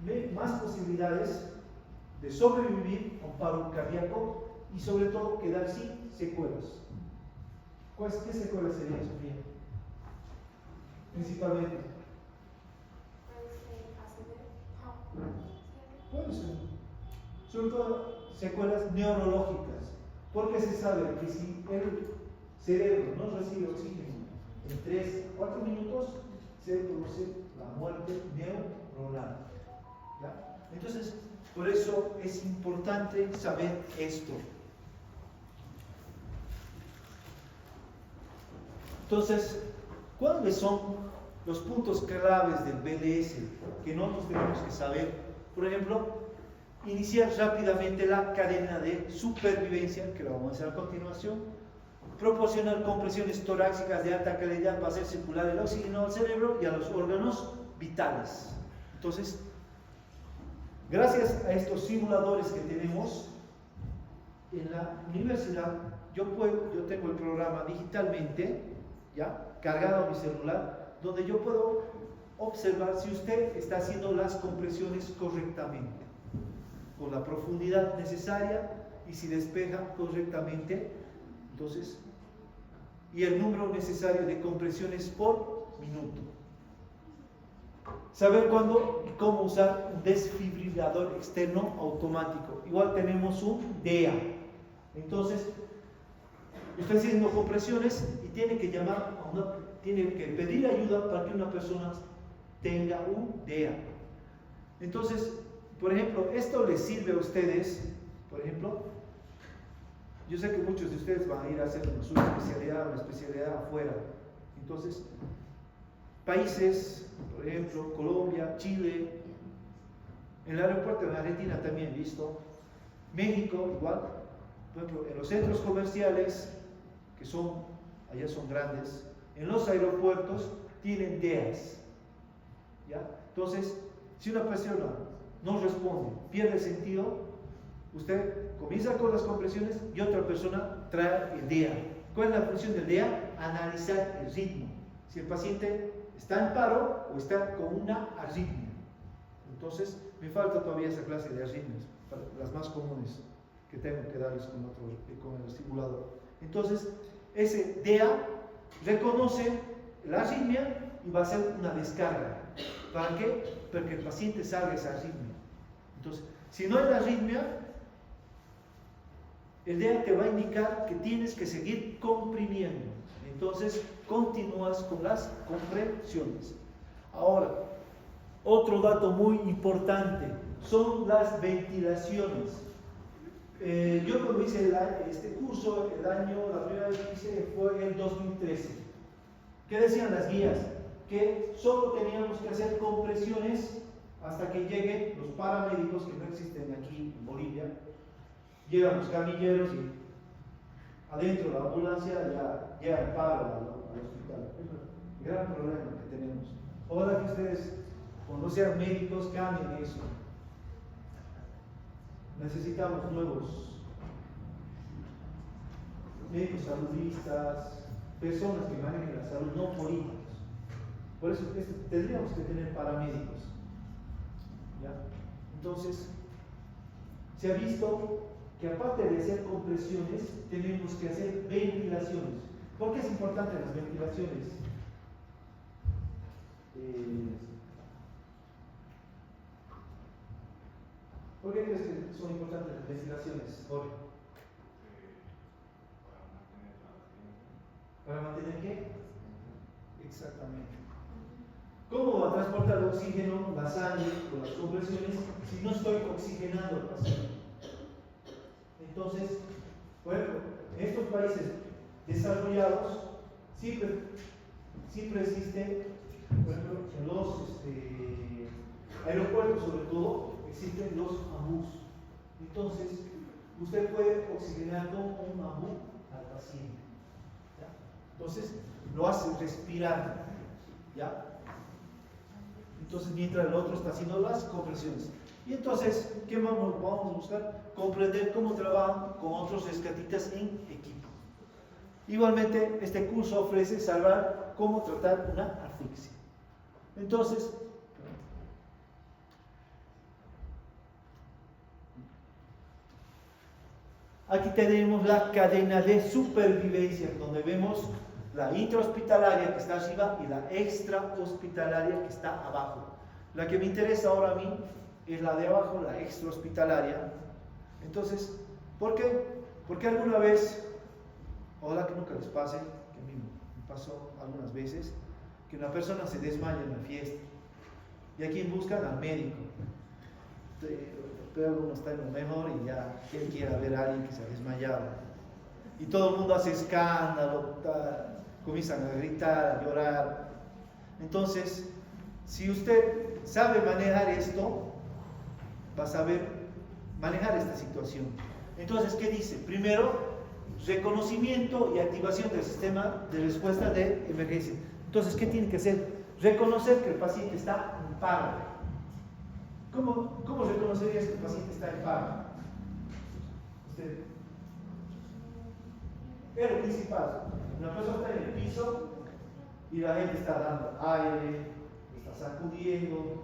tiene más posibilidades de sobrevivir a un paro cardíaco y sobre todo quedar sin secuelas. ¿Qué secuelas serían, Sofía? Principalmente. Puede ser. Sobre todo secuelas neurológicas, porque se sabe que si el cerebro no recibe oxígeno en 3-4 minutos, se produce la muerte neuronal. ¿Ya? Entonces, por eso es importante saber esto. Entonces, ¿cuáles son los puntos claves del BLS que nosotros tenemos que saber? Por ejemplo, iniciar rápidamente la cadena de supervivencia, que lo vamos a hacer a continuación, proporcionar compresiones torácicas de alta calidad para hacer circular el oxígeno al cerebro y a los órganos vitales. Entonces, gracias a estos simuladores que tenemos en la universidad, yo tengo el programa digitalmente, ¿ya?, cargado a mi celular, donde yo puedo observar si usted está haciendo las compresiones correctamente, con la profundidad necesaria y si despeja correctamente, entonces, y el número necesario de compresiones por minuto. Saber cuándo y cómo usar un desfibrilador externo automático. Igual tenemos un DEA. Entonces, usted está haciendo compresiones y tiene que tiene que pedir ayuda para que una persona tenga un DEA. Entonces, por ejemplo, esto les sirve a ustedes. Por ejemplo, yo sé que muchos de ustedes van a ir a hacer su especialidad, una especialidad afuera. Entonces, países, por ejemplo, Colombia, Chile, en el aeropuerto de Argentina también he visto, México igual, por ejemplo, en los centros comerciales, que allá son grandes, en los aeropuertos tienen DEAs, ¿ya? Entonces, si una persona no responde, pierde el sentido, usted comienza con las compresiones y otra persona trae el DEA. ¿Cuál es la función del DEA? Analizar el ritmo. Si el paciente está en paro o está con una arritmia. Entonces, me falta todavía esa clase de arritmias, las más comunes que tengo que darles con el estimulador. Entonces, ese DEA reconoce la arritmia y va a hacer una descarga. ¿Para qué? Para que el paciente salga de esa arritmia. Entonces, si no hay la arritmia, el DEA te va a indicar que tienes que seguir comprimiendo. Entonces, continúas con las compresiones. Ahora, otro dato muy importante son las ventilaciones. Yo cuando hice este curso, la primera vez que hice fue en 2013. ¿Qué decían las guías? Que solo teníamos que hacer compresiones hasta que lleguen los paramédicos, que no existen aquí en Bolivia. Llegan los camilleros y adentro de la ambulancia ya llegan paro al hospital. Es el gran problema que tenemos. Ojalá que ustedes, cuando sean médicos, cambien eso. Necesitamos nuevos médicos saludistas, personas que manejen la salud, no políticos. Por eso tendríamos que tener paramédicos. ¿Ya? Entonces, se ha visto que aparte de hacer compresiones, tenemos que hacer ventilaciones. ¿Por qué es importante las ventilaciones? ¿Por qué crees que son importantes las ventilaciones, Jorge? ¿Para mantener qué? Exactamente. ¿Cómo va a transportar el oxígeno, la sangre con las compresiones si no estoy oxigenando el paciente? Entonces, bueno, en estos países desarrollados siempre existe, por ejemplo, en los aeropuertos sobre todo, existen los AMBUs. Entonces, usted puede oxigenar con un AMBU al paciente. ¿Ya? Entonces, lo hace respirar. ¿Ya? Entonces, mientras el otro está haciendo las compresiones. Y entonces, ¿qué vamos a buscar? Comprender cómo trabajan con otros rescatistas en equipo. Igualmente, este curso ofrece salvar cómo tratar una asfixia. Entonces, aquí tenemos la cadena de supervivencia, donde vemos la intrahospitalaria que está arriba y la extrahospitalaria que está abajo. La que me interesa ahora a mí es la de abajo, la extrahospitalaria. Entonces, ¿por qué? Porque alguna vez, ojalá que nunca les pase, que a mí me pasó algunas veces, que una persona se desmaya en la fiesta y aquí buscan al médico. Pero uno está en lo mejor y ya él quiere ver a alguien que se ha desmayado. Y todo el mundo hace escándalo, comienzan a gritar, a llorar. Entonces, si usted sabe manejar esto, va a saber manejar esta situación. Entonces, ¿qué dice? Primero, reconocimiento y activación del sistema de respuesta de emergencia. Entonces, ¿qué tiene que hacer? Reconocer que el paciente está en paro. ¿Cómo reconocerías que el paciente está en paro? Es lo principal. Una persona está en el piso y la gente está dando aire, está sacudiendo.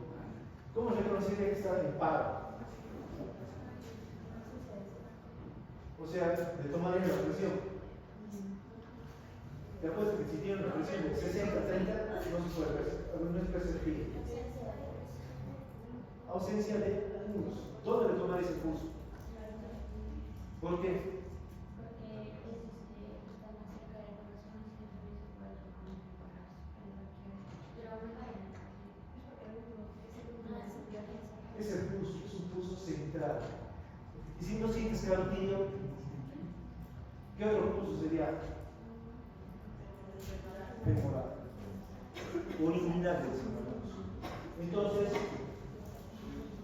¿Cómo reconocería que está en paro? O sea, le tomaría la presión. Te apuesto que si tiene una presión de 60, 30, no se puede ver, no es perceptible. Ausencia de pulso. ¿Dónde le tomaría ese pulso? ¿Por qué? Es el pulso, es un pulso central. Y si no sientes carotidio, ¿qué otro pulso sería? Femoral. O inguinal. Entonces,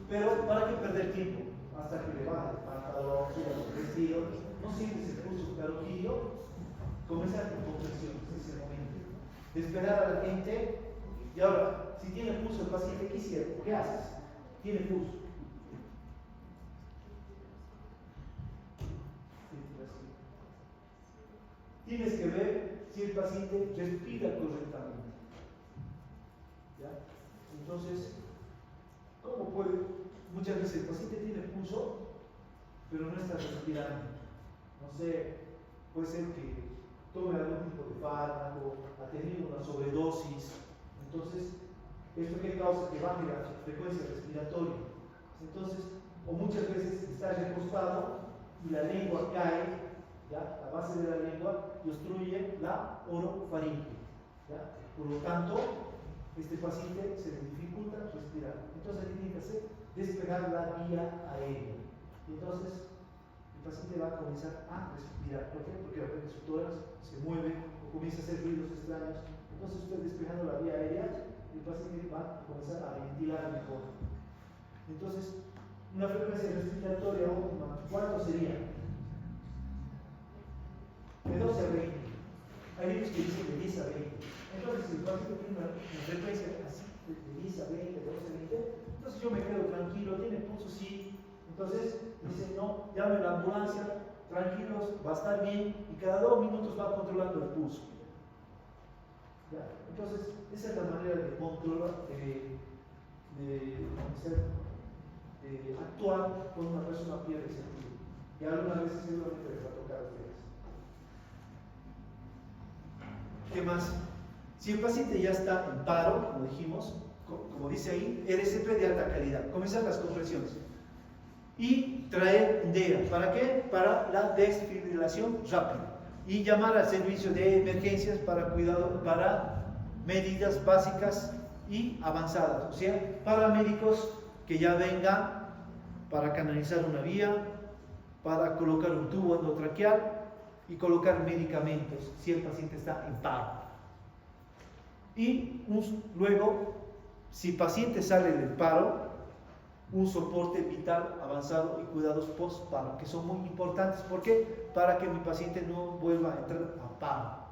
pero ¿para qué perder tiempo? Hasta que le baje el pantalón, suba los vestidos, no sientes el pulso carotidio, comenzar con compresiones, es el momento de esperar a la gente. Y ahora, si tiene pulso el paciente, ¿qué haces? Tiene pulso. Tienes que ver si el paciente respira correctamente. ¿Ya? Entonces, ¿cómo puede? Muchas veces el paciente tiene pulso, pero no está respirando. No sé, puede ser que tome algún tipo de fármaco, ha tenido una sobredosis. Entonces, ¿esto qué causa? Que baje la frecuencia respiratoria. Entonces, o muchas veces está recostado y la lengua cae, ¿ya? La base de la lengua y obstruye la orofaringe, ¿ya? Por lo tanto, este paciente se le dificulta respirar. Entonces, ¿qué tiene que hacer? Despegar la vía aérea. Y entonces, el paciente va a comenzar a respirar. ¿Por qué? Porque de repente su tórax se mueve o comienza a hacer ruidos extraños. Entonces, usted despejando la vía aérea, el paciente va a comenzar a ventilar mejor. Entonces, una frecuencia respiratoria óptima, ¿cuánto sería? De 12 a 20. Hay libros que dicen de 10 a 20. Entonces, si el paciente tiene una frecuencia así, de 10 a 20, de 12 a 20, entonces yo me quedo tranquilo, tiene pulso, sí. Entonces, dice, no, llame a la ambulancia, tranquilos, va a estar bien, y cada 2 minutos va controlando el pulso. ¿Ya? Entonces, esa es la manera de controlar, de actuar con una persona pierde sentido. Y algunas veces seguramente les va a tocar a ustedes. ¿Qué más? Si el paciente ya está en paro, como dijimos, como dice ahí, RCP de alta calidad, comenzar las compresiones y traer DEA. ¿Para qué? Para la desfibrilación rápida y llamar al servicio de emergencias para cuidado, para medidas básicas y avanzadas, o sea, paramédicos que ya vengan para canalizar una vía, para colocar un tubo endotraqueal y colocar medicamentos si el paciente está en paro. Y luego, si el paciente sale del paro, un soporte vital avanzado y cuidados post-paro, que son muy importantes. ¿Por qué? Para que mi paciente no vuelva a entrar a paro.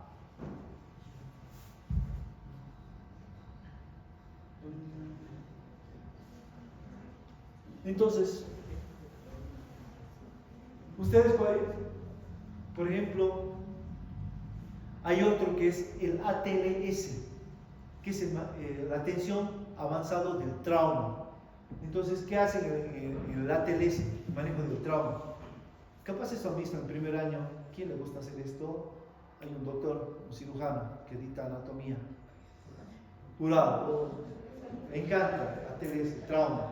Entonces, ustedes pueden, por ejemplo, hay otro que es el ATLS, que es la atención avanzado del trauma. Entonces, ¿qué hacen en el ATLS, el manejo del trauma? Capaz eso han visto en primer año. ¿Quién le gusta hacer esto? Hay un doctor, un cirujano, que dicta anatomía. Jurado. Me encanta ATLS, trauma.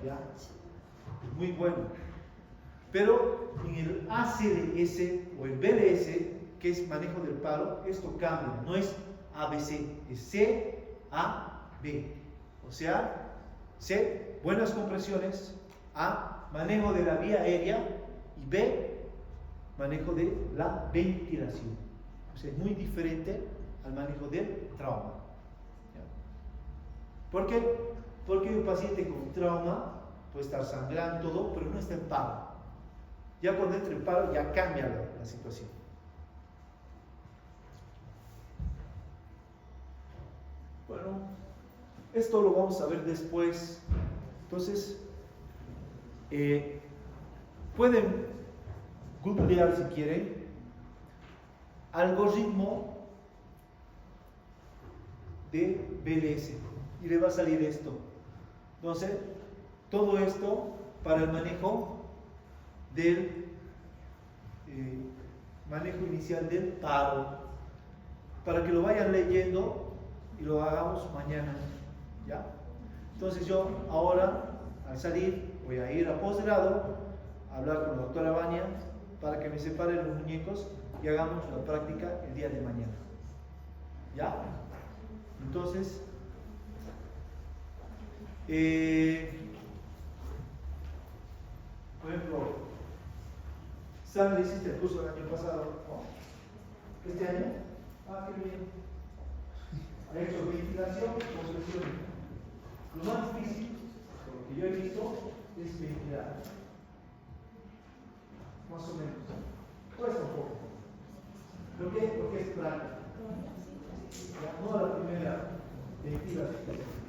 ¿Ya? Es muy bueno. Pero en el ACLS o el BLS, que es manejo del paro, esto cambia. No es ABC, es C-A-B. O sea, C, buenas compresiones, A, manejo de la vía aérea y B, manejo de la ventilación. O sea, es muy diferente al manejo del trauma. ¿Ya? ¿Por qué? Porque un paciente con trauma puede estar sangrando, todo, pero no está en paro. Ya cuando entra en paro ya cambia la situación. Bueno, esto lo vamos a ver después. Entonces, pueden googlear si quieren algoritmo de BLS y le va a salir esto. Entonces, todo esto para el manejo del manejo inicial del paro, para que lo vayan leyendo y lo hagamos mañana, ¿ya? Entonces yo ahora, al salir, voy a ir a posgrado a hablar con la doctora Vania para que me separen los muñecos y hagamos la práctica el día de mañana, ¿ya? Entonces, por ejemplo, Sam le hiciste el curso el año pasado, ¿no? ¿Este año? Ah, qué bien. Ha hecho ventilación y compresión. Lo más difícil, por lo que yo he visto, es ventilar. Más o menos. Cuesta un poco. ¿Por qué? Porque es práctica. No la primera ventilación.